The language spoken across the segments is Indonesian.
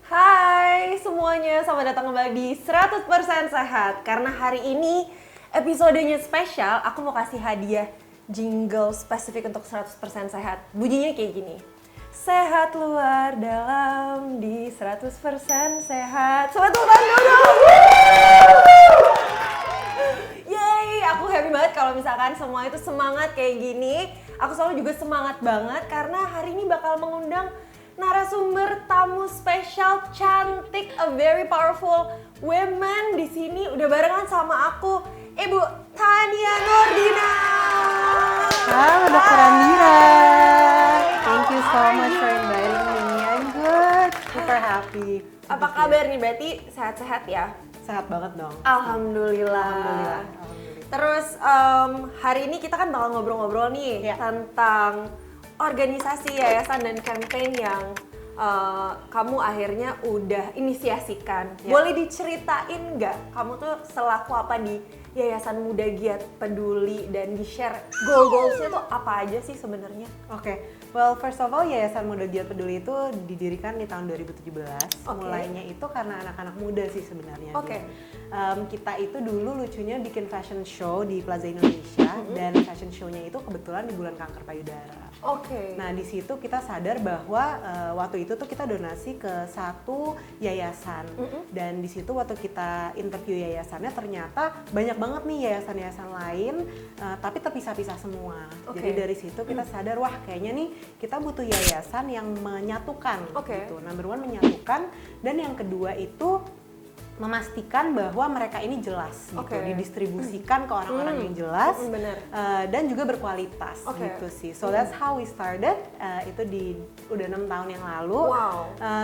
Hai semuanya, selamat datang kembali di 100% Sehat. Karena hari ini episodenya spesial, aku mau kasih hadiah jingle spesifik untuk 100% Sehat. Bunyinya kayak gini. Sehat luar dalam di 100% sehat. Sobat Tuhan dulu. Yeay, aku happy banget kalau misalkan semua itu semangat kayak gini. Aku selalu juga semangat banget karena hari ini bakal mengundang narasumber tamu spesial cantik, a very powerful women di sini udah barengan sama aku, Ibu Tania Nurdina. Halo Dr. Andira. Thank you so much for inviting me. I'm good. Super happy. Apa kabar nih? Berarti sehat-sehat ya? Sehat banget dong. Alhamdulillah. Terus hari ini kita kan bakal ngobrol-ngobrol nih tentang organisasi, yayasan dan campaign yang kamu akhirnya udah inisiasikan. Boleh diceritain nggak kamu tuh selaku apa di Yayasan Muda Giat Peduli dan di-share goal-goalsnya tuh apa aja sih sebenarnya? Oke. Well, first of all, Yayasan Muda Giat Peduli itu didirikan di tahun 2017. Mulainya itu karena anak-anak muda sih sebenarnya. Kita itu dulu lucunya bikin fashion show di Plaza Indonesia dan fashion show-nya itu kebetulan di bulan kanker payudara. Nah, di situ kita sadar bahwa waktu itu tuh kita donasi ke satu yayasan dan di situ waktu kita interview yayasannya ternyata banyak banget nih yayasan-yayasan lain tapi terpisah-pisah semua. Jadi dari situ kita sadar, wah kayaknya nih kita butuh yayasan yang menyatukan gitu. Number one menyatukan, dan yang kedua itu memastikan bahwa mereka ini jelas gitu, didistribusikan ke orang-orang yang jelas dan juga berkualitas gitu sih. So that's how we started. Itu udah 6 tahun yang lalu.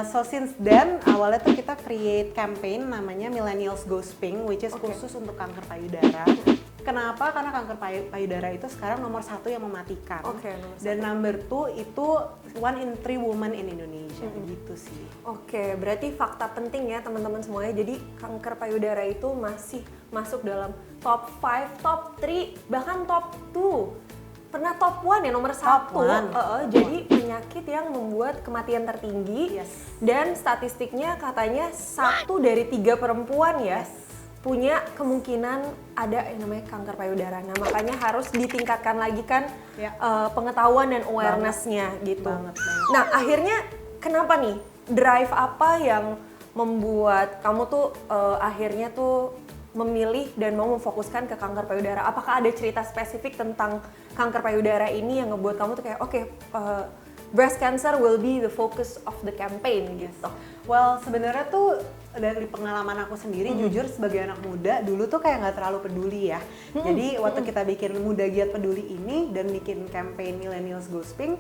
So since then awalnya tuh kita create campaign namanya Millennials Goes Pink, which is khusus untuk kanker payudara. Kenapa? Karena kanker payudara itu sekarang nomor 1 yang mematikan. Dan number 2 itu 1 in 3 women in Indonesia gitu sih. Berarti fakta penting ya teman-teman semuanya. Jadi kanker payudara itu masih masuk dalam top 5, top 3, bahkan top 2. Pernah top 1 ya, nomor 1. Jadi penyakit yang membuat kematian tertinggi. Dan statistiknya katanya 1 dari 3 perempuan ya punya kemungkinan ada yang namanya kanker payudara. Nah makanya harus ditingkatkan lagi kan pengetahuan dan awareness-nya gitu. Nah akhirnya kenapa nih, drive apa yang membuat kamu tuh akhirnya tuh memilih dan mau memfokuskan ke kanker payudara? Apakah ada cerita spesifik tentang kanker payudara ini yang ngebuat kamu tuh kayak breast cancer will be the focus of the campaign gitu? Well, sebenarnya tuh dari pengalaman aku sendiri, jujur sebagai anak muda dulu tuh kayak nggak terlalu peduli ya. Jadi waktu kita bikin Muda Giat Peduli ini dan bikin campaign Millennials Goes Pink,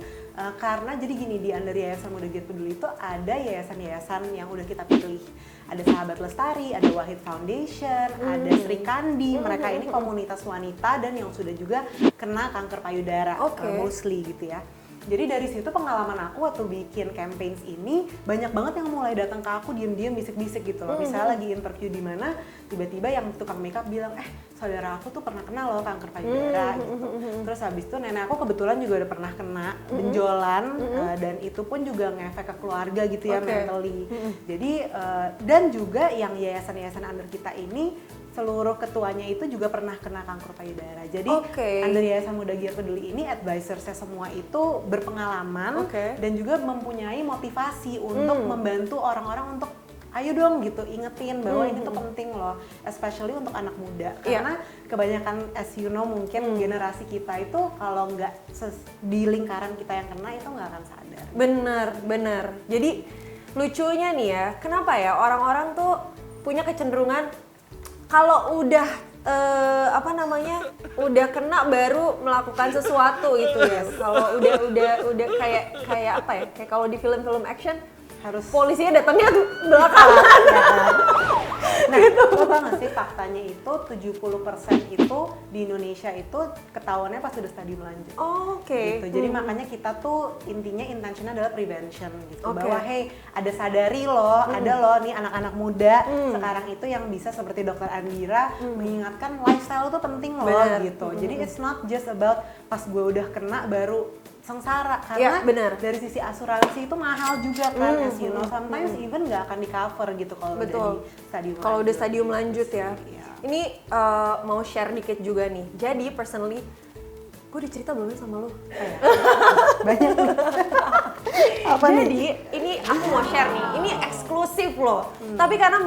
karena jadi gini, di under Yayasan Muda Giat Peduli itu ada yayasan-yayasan yang udah kita pilih. Ada Sahabat Lestari, ada Wahid Foundation, ada Sri Kandi. Mereka ini komunitas wanita dan yang sudah juga kena kanker payudara, mostly gitu ya. Jadi dari situ pengalaman aku waktu bikin campaigns ini, banyak banget yang mulai datang ke aku diam-diam bisik-bisik gitu loh. Misalnya lagi interview di mana, tiba-tiba yang tukang makeup bilang, saudara aku tuh pernah kena loh kanker payudara gitu. Terus habis itu nenek aku kebetulan juga udah pernah kena benjolan dan itu pun juga ngefek ke keluarga gitu ya, mentally. Jadi dan juga yang yayasan-yayasan under kita ini, seluruh ketuanya itu juga pernah kena kanker payudara. Jadi under Yayasan Muda Giat Peduli ini advisorsnya semua itu berpengalaman dan juga mempunyai motivasi untuk membantu orang-orang untuk ayo dong gitu, ingetin bahwa ini tuh penting loh, especially untuk anak muda. Karena kebanyakan as you know mungkin generasi kita itu kalau nggak di lingkaran kita yang kena itu nggak akan sadar. Bener. Jadi lucunya nih ya, kenapa ya orang-orang tuh punya kecenderungan kalau udah udah kena baru melakukan sesuatu gitu ya. Kalau udah kayak apa ya? Kayak kalau di film-film action harus polisinya datangnya tuh belakangan. Nah, lo tau gak sih faktanya itu 70% itu di Indonesia itu ketahuannya pas udah stadium lanjut. Oke. Gitu. Jadi makanya kita tuh intinya intentionnya adalah prevention gitu. Oke. Bahwa hey, ada sadari loh, ada loh nih anak-anak muda sekarang itu yang bisa seperti Dokter Andira mengingatkan lifestyle tuh penting loh. Bener. Gitu. Jadi it's not just about pas gue udah kena baru sengsara, Ya, karena bener. dari sisi asuransi itu mahal juga kan, as you know, sometimes even nggak akan di cover gitu kalau udah Betul. di stadium Kalau udah lanjut. stadium lanjut ya. Iya. Ini mau share dikit juga nih. Jadi personally, gue udah cerita belum ya sama lo? Banyak nih. Apa nih? Jadi ini aku mau share nih. Ini eksklusif loh. Tapi karena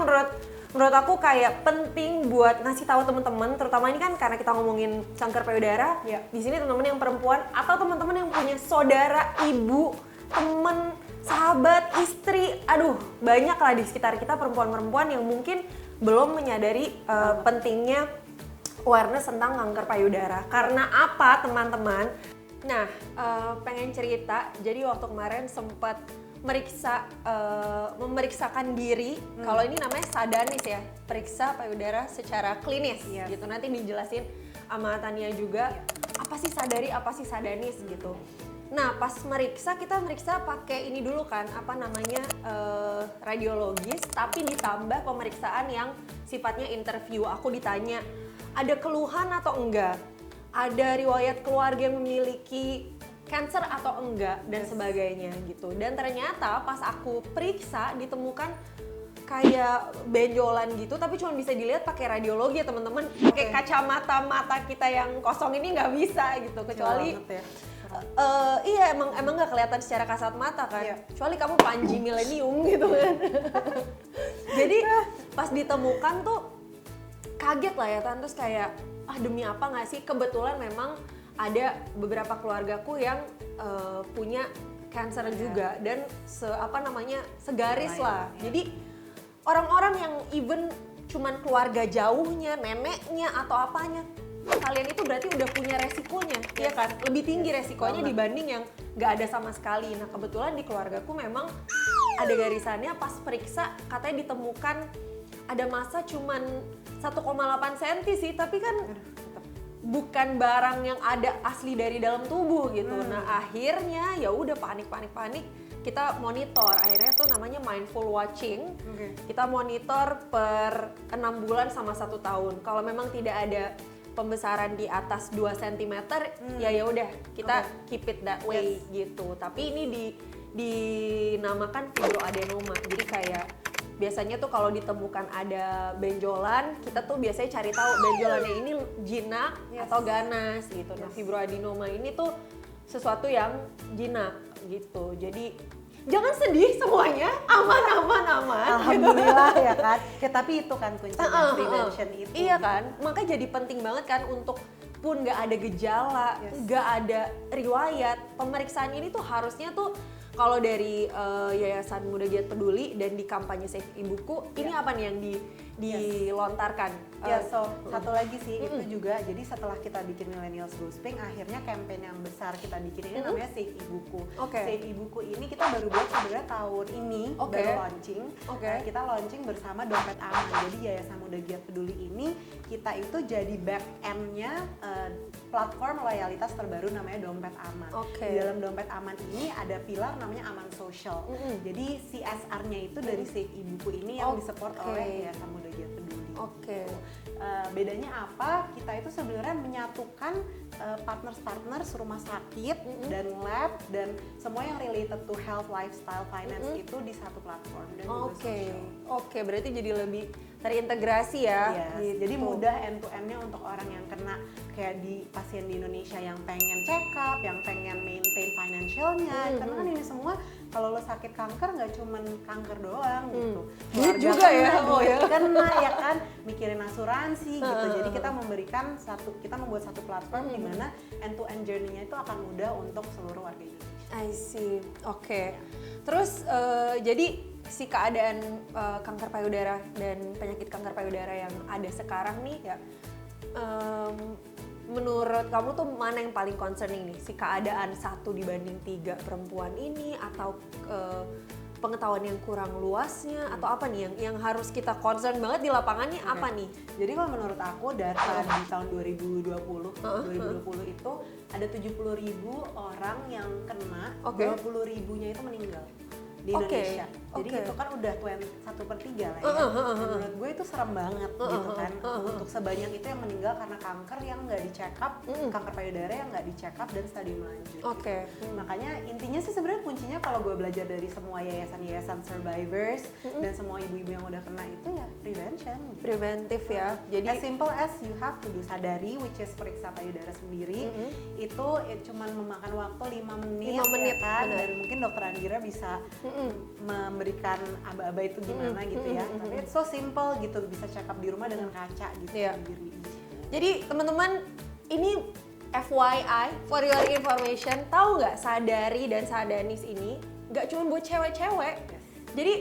menurut aku kayak penting buat ngasih tahu teman-teman, terutama ini kan karena kita ngomongin kanker payudara. Iya. Di sini teman-teman yang perempuan atau teman-teman yang punya saudara, ibu, temen, sahabat, istri, aduh banyak lah di sekitar kita perempuan-perempuan yang mungkin belum menyadari pentingnya awareness tentang kanker payudara. Karena apa teman-teman? Nah, pengen cerita, jadi waktu kemarin sempat memeriksakan diri. Kalau ini namanya sadanis ya, periksa payudara secara klinis gitu. Nanti dijelasin sama Tania juga apa sih sadari, apa sih sadanis gitu. Nah, pas kita meriksa pakai ini dulu kan, apa namanya radiologis, tapi ditambah pemeriksaan yang sifatnya interview. Aku ditanya, ada keluhan atau enggak? Ada riwayat keluarga yang memiliki cancer atau enggak dan sebagainya gitu. Dan ternyata pas aku periksa ditemukan kayak benjolan gitu, tapi cuma bisa dilihat pakai radiologi ya teman-teman. Pakai kacamata mata kita yang kosong ini nggak bisa gitu, kecuali iya emang nggak kelihatan secara kasat mata kan. Kecuali kamu Panji Millennium gitu kan. Jadi pas ditemukan tuh kaget lah ya Tan, terus kayak demi apa nggak sih, kebetulan memang ada beberapa keluargaku yang punya cancer juga dan segaris lah. Jadi orang-orang yang even cuman keluarga jauhnya, neneknya atau apanya, kalian itu berarti udah punya resikonya, ya kan? Lebih tinggi resikonya dibanding yang nggak ada sama sekali. Nah kebetulan di keluargaku memang ada garisannya, pas periksa katanya ditemukan ada massa cuman 1,8 cm sih, tapi kan bukan barang yang ada asli dari dalam tubuh gitu. Nah akhirnya ya udah panik kita monitor, akhirnya tuh namanya mindful watching. Kita monitor per 6 bulan sama 1 tahun. Kalau memang tidak ada pembesaran di atas 2 cm ya udah kita keep it that way gitu. Tapi ini dinamakan fibroadenoma. Jadi kayak biasanya tuh kalau ditemukan ada benjolan, kita tuh biasanya cari tahu benjolannya ini jinak atau ganas gitu. Nah, fibroadenoma ini tuh sesuatu yang jinak gitu. Jadi jangan sedih semuanya, aman. Alhamdulillah gitu. Ya kan. Ya tapi itu kan kuncinya prevention itu. Iya kan, makanya jadi penting banget kan untuk pun nggak ada gejala, nggak ada riwayat, pemeriksaan ini tuh harusnya tuh kalau dari Yayasan Muda Giat Peduli dan di kampanye Save Ibuku, ini apa nih yang dilontarkan? Satu lagi sih itu juga, jadi setelah kita bikin Millennials Goes Pink, akhirnya campaign yang besar kita bikin ini namanya Save Ibuku. Save Ibuku ini kita baru buat sebenarnya tahun ini, baru launching. Kita launching bersama Dompet Aman. Jadi Yayasan Muda Giat Peduli ini kita itu jadi back end-nya platform loyalitas terbaru namanya Dompet Aman. Di dalam Dompet Aman ini ada pilar namanya Aman Social. Jadi CSR-nya itu dari Save Ibuku ini yang disupport oleh Yayasan Muda Giat Peduli. Bedanya apa? Kita itu sebenarnya menyatukan partners rumah sakit dan lab dan semua yang related to health, lifestyle, finance itu di satu platform dan juga social. Berarti jadi lebih terintegrasi ya. Gitu. Jadi mudah end to end-nya untuk orang yang kena kayak di pasien di Indonesia yang pengen check up, yang pengen maintain financialnya. Karena kan ini semua kalau lo sakit kanker nggak cuman kanker doang gitu. Duit juga Kena ya kan, mikirin asuransi gitu. Jadi kita membuat satu platform di mana end to end journey-nya itu akan mudah untuk seluruh warga Indonesia. I see. Terus jadi si keadaan kanker payudara dan penyakit kanker payudara yang ada sekarang nih ya, menurut kamu tuh mana yang paling concerning nih? Si keadaan 1 dibanding 3 perempuan ini atau pengetahuan yang kurang luasnya atau apa nih yang harus kita concern banget di lapangannya apa nih? Jadi kalau menurut aku data di tahun 2020 itu ada 70.000 orang yang kena, 20.000-nya itu meninggal di Indonesia. Jadi itu kan udah 1/3 lah ya. Menurut gue itu serem banget gitu kan. Untuk sebanyak itu yang meninggal karena kanker yang nggak di check up, kanker payudara yang nggak di check up dan stadium lanjut. Makanya intinya sih sebenarnya kuncinya kalau gue belajar dari semua yayasan-yayasan survivors dan semua ibu-ibu yang udah kena itu ya prevention. Preventif ya. Jadi as simple as you have to do sadari, which is periksa payudara sendiri. Itu cuman memakan waktu 5 menit, 5 menit ya kan? Dan mungkin dokter Andira bisa memberikan aba-aba itu gimana gitu ya. Tapi it's so simple gitu, bisa check up di rumah dengan kaca gitu sendiri. Jadi teman-teman, ini FYI, for your information, tahu nggak Sadari dan Sadanis ini nggak cuma buat cewek-cewek. Jadi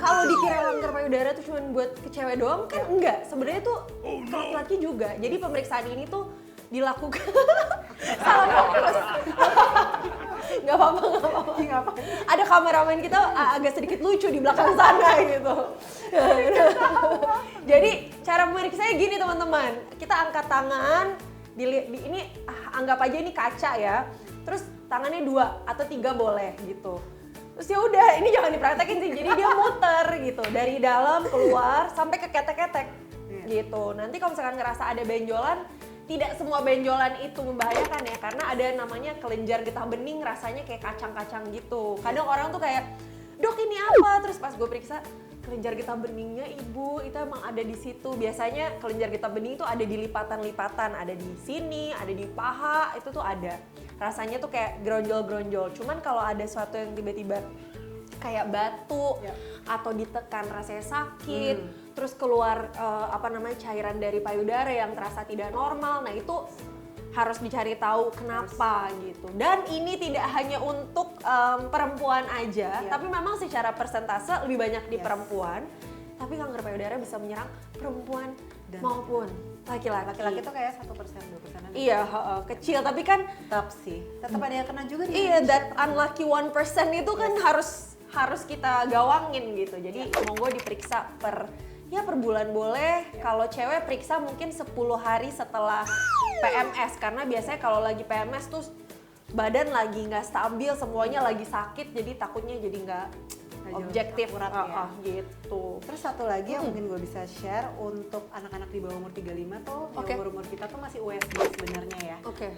kalau dikira kanker payudara tuh cuma buat ke cewek doang kan enggak. Sebenarnya tuh laki-laki juga. Jadi pemeriksaan ini tuh dilakukan salah fokus. Nggak apa-apa. Ada kameramen kita agak sedikit lucu di belakang sana gitu. Jadi cara pemeriksanya gini teman-teman. Kita angkat tangan, ini anggap aja ini kaca ya. Terus tangannya 2 atau 3 boleh gitu. Terus ya udah, ini jangan dipraktekin sih. Jadi dia muter gitu dari dalam keluar sampai ke ketek-ketek gitu. Nanti kalau misalkan ngerasa ada benjolan, tidak semua benjolan itu membahayakan ya, karena ada namanya kelenjar getah bening, rasanya kayak kacang-kacang gitu. Kadang orang tuh kayak, dok ini apa? Terus pas gue periksa, kelenjar getah beningnya ibu itu emang ada di situ. Biasanya kelenjar getah bening itu ada di lipatan-lipatan, ada di sini, ada di paha, itu tuh ada. Rasanya tuh kayak gronjol-gronjol. Cuman kalau ada sesuatu yang tiba-tiba kayak batu atau ditekan rasanya sakit, terus keluar cairan dari payudara yang terasa tidak normal, nah itu harus dicari tahu kenapa gitu. Dan ini tidak hanya untuk perempuan aja, tapi memang secara persentase lebih banyak di perempuan. Tapi kanker payudara bisa menyerang perempuan maupun laki-laki. Laki-laki tuh kayak 1%, 2%. Iya, kecil, tapi kan tetap ada yang kena juga di Indonesia. Iya, that unlucky 1% itu kan harus kita gawangin gitu. Jadi monggo diperiksa per bulan boleh. Kalau cewek periksa mungkin 10 hari setelah PMS, karena biasanya kalau lagi PMS tuh badan lagi nggak stabil, semuanya lagi sakit, jadi takutnya jadi nggak objektif gitu. Terus satu lagi yang mungkin gue bisa share untuk anak-anak di bawah umur 35 tuh, umur kita tuh masih USG sebenarnya ya.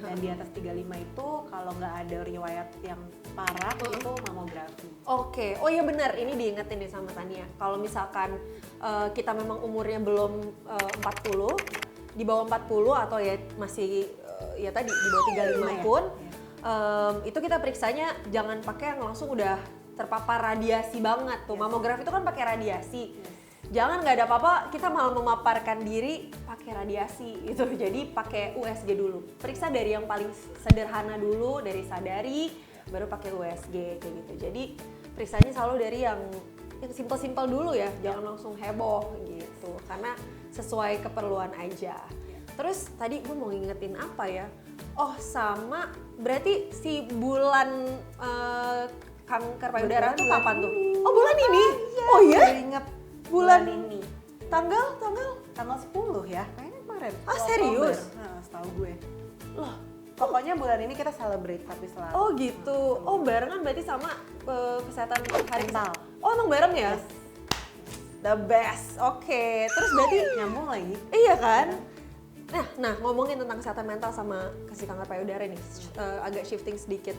Dan di atas 35 itu kalau nggak ada riwayat yang parah itu mamografi. Oh iya benar, ini diingetin nih sama Tania. Kalau misalkan kita memang umurnya belum 40, di bawah 40 atau ya masih ya tadi di bawah 35 pun, itu kita periksanya jangan pakai yang langsung udah terpapar radiasi banget tuh. Mamografi itu kan pakai radiasi. Jangan nggak ada apa-apa kita malah memaparkan diri pakai radiasi gitu. Jadi pakai USG dulu. Periksa dari yang paling sederhana dulu, dari Sadari, baru pakai USG kayak gitu. Jadi periksanya selalu dari yang simpel-simpel dulu ya, jangan langsung heboh gitu. Karena sesuai keperluan aja. Terus tadi gue mau ngingetin apa ya? Oh sama, berarti si bulan kanker payudara tuh kapan tuh? Oh bulan ini? Oh iya? Ingat bulan ini. Tanggal 10 ya? Kayaknya kemarin. Ah serius? Nah, setahu gue. Loh, pokoknya bulan ini kita celebrate tapi selalu. Oh gitu. Oh barengan berarti sama kesehatan hari mental. Oh emang bareng ya? Yes. The best. Oke. Terus berarti nyambung lagi. Iya kan? Nah ngomongin tentang kesehatan mental sama kasih kanker payudara nih, agak shifting sedikit.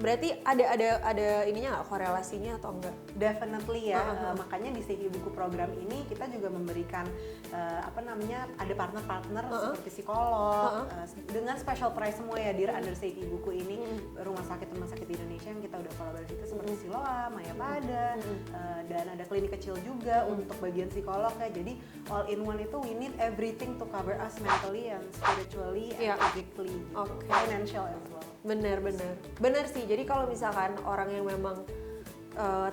Berarti ada ininya nggak, korelasinya atau enggak? Definitely ya. Makanya di Save Ibuku program ini kita juga memberikan ada partner-partner seperti psikolog dengan special price semua ya dir under Save Ibuku ini. Rumah sakit di Indonesia yang kita udah kolaborasi itu seperti Siloam, Mayapada, dan ada klinik kecil juga untuk bagian psikolog ya. Jadi all in one itu we need everything to cover us mentally and spiritually and physically, financial as well. Bener sih. Jadi kalau misalkan orang yang memang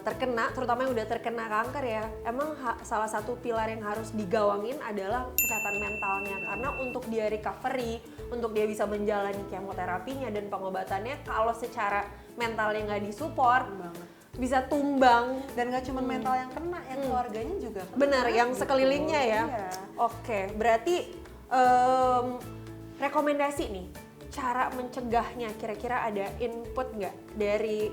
terkena, terutama yang udah terkena kanker ya, emang salah satu pilar yang harus digawangin adalah kesehatan mentalnya. Karena untuk dia recovery, untuk dia bisa menjalani kemoterapinya dan pengobatannya, kalau secara mentalnya nggak disupport, bisa tumbang. Dan gak cuma mental yang kena, yang keluarganya juga kena. Bener, yang sekelilingnya ya. Iya. Oke, berarti rekomendasi nih, cara mencegahnya kira-kira ada input nggak dari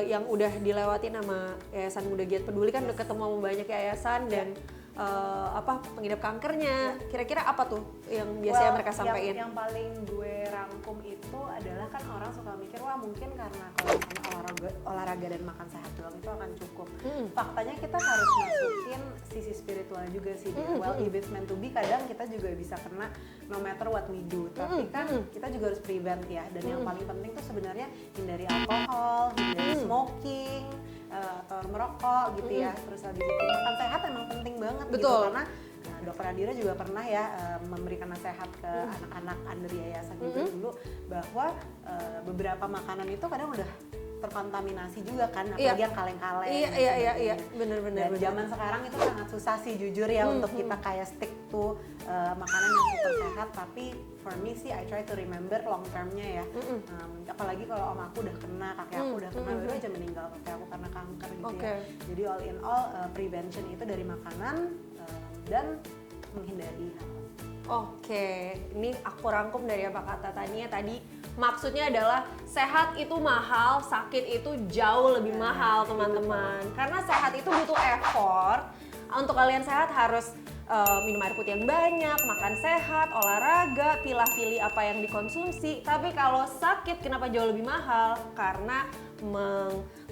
yang udah dilewatin sama Yayasan Muda Giat Peduli kan udah ketemu sama banyak yayasan dan pengidap kankernya, kira-kira apa tuh yang biasanya mereka sampaikan? Yang paling gue rangkum itu adalah kan orang suka mikir wah mungkin karena kalau misalnya olahraga dan makan sehat doang itu akan cukup. Faktanya kita harus masukin sisi spiritual juga sih. Well, if it's meant to be, kadang kita juga bisa kena no matter what we do. Tapi kan kita juga harus prevent ya. Dan yang paling penting tuh sebenarnya hindari alkohol, hindari smoking, atau merokok gitu ya. Terus habis itu makan sehat emang penting banget. Betul. Gitu karena Dokter Andira juga pernah ya memberikan nasihat ke anak-anak under yayasan juga dulu bahwa beberapa makanan itu kadang udah terkontaminasi juga kan, apalagi yang kaleng-kaleng. Iya, bener. Dan zaman sekarang itu sangat susah sih jujur ya untuk kita kayak stick to makanan yang super sehat. Tapi for me sih I try to remember long termnya ya. Apalagi kalau om aku udah kena, kakek aku udah kena, baru aja meninggal kakek aku karena kanker gitu ya. Jadi all in all prevention itu dari makanan dan menghindari hal. Oke, ini aku rangkum dari apa kata Tania tadi. Maksudnya adalah sehat itu mahal, sakit itu jauh lebih mahal teman-teman. Karena sehat itu butuh effort. Untuk kalian sehat harus minum air putih yang banyak, makan sehat, olahraga, pilih-pilih apa yang dikonsumsi. Tapi kalau sakit kenapa jauh lebih mahal? Karena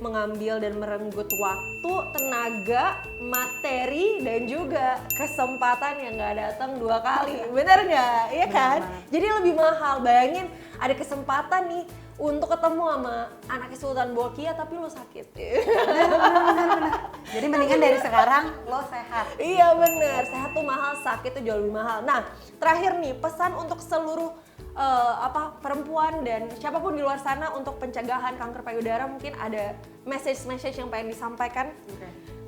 mengambil dan merenggut waktu, tenaga, materi, dan juga kesempatan yang nggak datang 2 kali. Bener nggak? Iya kan? Jadi lebih mahal. Bayangin ada kesempatan nih untuk ketemu sama anaknya Sultan Bolkiah tapi lo sakit. Benar. Jadi mendingan dari sekarang lo sehat. Iya bener, sehat tuh mahal, sakit tuh jauh lebih mahal. Nah, terakhir nih pesan untuk seluruh perempuan dan siapapun di luar sana untuk pencegahan kanker payudara, mungkin ada message yang pengen disampaikan.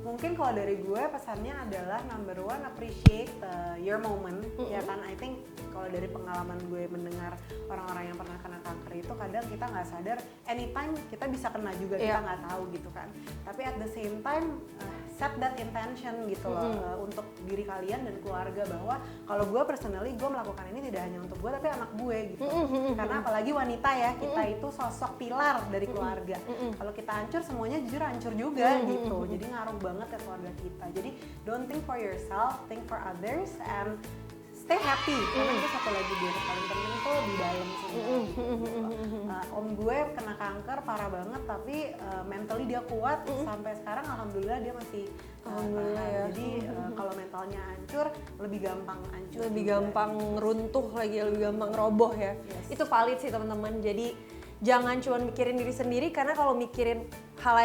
Mungkin kalau dari gue pesannya adalah number one, appreciate your moment. Ya kan, I think kalau dari pengalaman gue mendengar orang-orang yang pernah kena kanker itu kadang kita nggak sadar anytime kita bisa kena juga, kita nggak tahu gitu kan. Tapi at the same time set that intention gitu loh untuk diri kalian dan keluarga, bahwa kalau gue personally gue melakukan ini tidak hanya untuk gue tapi anak gue gitu. Karena apalagi wanita ya, kita itu sosok pilar dari keluarga. Kalau kita hancur semuanya jujur hancur juga gitu. Jadi ngaruh banget ke keluarga kita. Jadi don't think for yourself, think for others and stay happy. Karena itu satu lagi dia paling penting tuh di dalam sebenarnya. Om gue kena kanker parah banget tapi mentally dia kuat sampai sekarang alhamdulillah dia masih alhamdulillah ya. Jadi kalau mentalnya hancur lebih gampang hancur. Lebih gampang runtuh lagi, lebih gampang roboh ya. Itu valid sih teman-teman. Jadi jangan cuma mikirin diri sendiri, karena kalau mikirin hal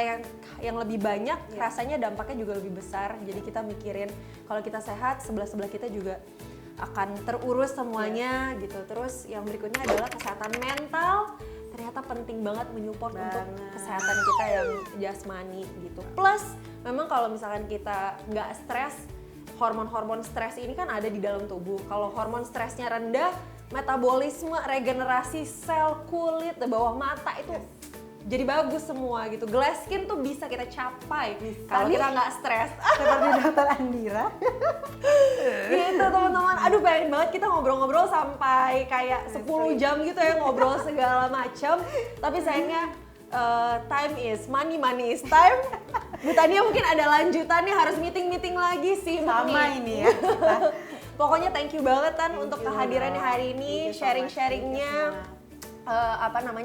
yang lebih banyak rasanya dampaknya juga lebih besar. Jadi kita mikirin kalau kita sehat, sebelah kita juga akan terurus semuanya gitu. Terus yang berikutnya adalah kesehatan mental. Ternyata penting banget menyupport untuk kesehatan kita yang jasmani gitu. Plus memang kalau misalkan kita nggak stres, hormon-hormon stres ini kan ada di dalam tubuh. Kalau hormon stresnya rendah, metabolisme, regenerasi sel, kulit, bawah mata itu jadi bagus semua gitu. Glass skin tuh bisa kita capai kalau kita nggak stres. Seperti Dokter Andira. Gitu teman-teman. Aduh pengen banget kita ngobrol-ngobrol sampai kayak 10 jam gitu ya, ngobrol segala macam. Tapi sayangnya time is money is time. Bu Tania mungkin ada lanjutannya, harus meeting lagi sih. Sama ini ya. Pokoknya thank you banget Tan untuk kehadirannya hari ini, sharing-sharingnya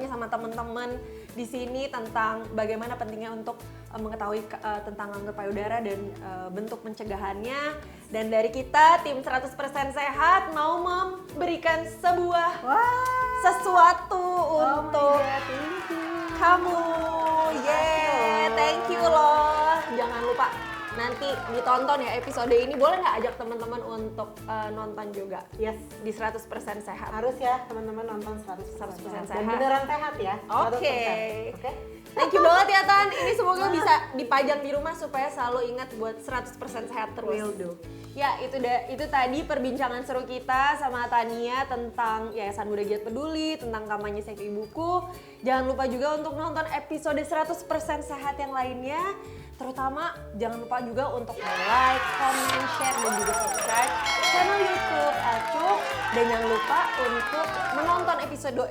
sama teman-teman di sini tentang bagaimana pentingnya untuk mengetahui tentang kanker payudara dan bentuk pencegahannya. Dan dari kita tim 100% sehat mau memberikan sebuah sesuatu untuk kamu. Thank you loh. Jangan lupa nanti ditonton ya episode ini. Boleh nggak ajak teman-teman untuk nonton juga? Yes, Di 100% sehat. harus ya teman-teman nonton 100% sehat. Dan beneran sehat ya. Oke. 100%. Oke. Thank you banget ya Tan. Ini semoga bisa dipajang di rumah supaya selalu ingat buat 100% sehat terus. Will do. Ya, itu tadi perbincangan seru kita sama Tania tentang Yayasan Muda Giat Peduli, tentang kampanye Save Ibuku. Jangan lupa juga untuk nonton episode 100% sehat yang lainnya. Terutama jangan lupa juga untuk like, comment, share, dan juga subscribe channel YouTube Acuk. Dan jangan lupa untuk menonton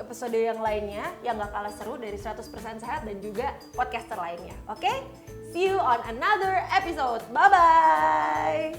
episode yang lainnya yang gak kalah seru dari 100% sehat dan juga podcaster lainnya. Oke? See you on another episode. Bye-bye!